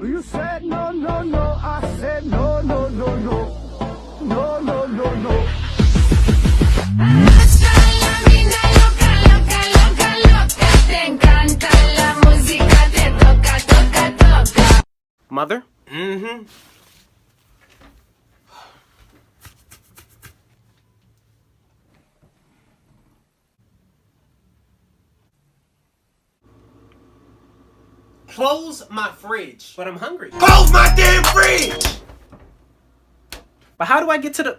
You said no, no, no. I said no, no, no, no. No, no, no, no. Mother? Mm-hmm. Close my fridge. But I'm hungry. Close my damn fridge! But how do I get to the...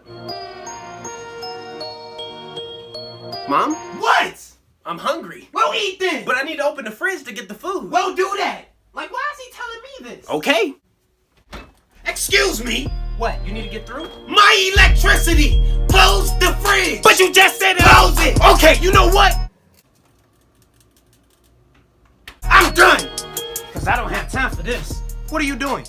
Mom? What? I'm hungry. Well, eat then. But I need to open the fridge to get the food. Well, do that. Like, why is he telling me this? Okay. Excuse me. What, you need to get through? My electricity. Close the fridge. But you just said it. Close it. Okay, you know what? I'm done. Because I don't have time for this. What are you doing?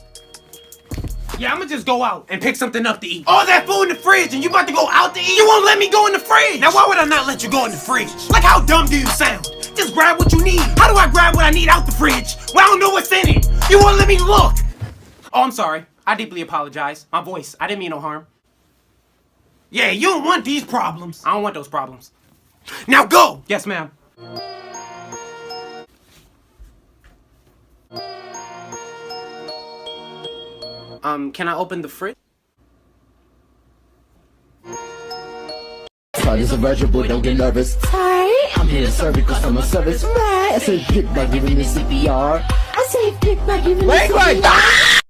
Yeah, I'm gonna just go out and pick something up to eat. All that food in the fridge and you about to go out to eat? You won't let me go in the fridge. Now, why would I not let you go in the fridge? Like, how dumb do you sound? Just grab what you need. How do I grab what I need out the fridge? Well, I don't know what's in it. You won't let me look. Oh, I'm sorry. I deeply apologize. My voice. I didn't mean no harm. Yeah, you don't want these problems. I don't want those problems. Now go. Yes, ma'am. Can I open the fridge? Sorry, it's a virgin boy, don't get nervous. Sorry, I'm here to serve you customer service. Right, I say pick by giving me CPR. I say pick by giving me CPR.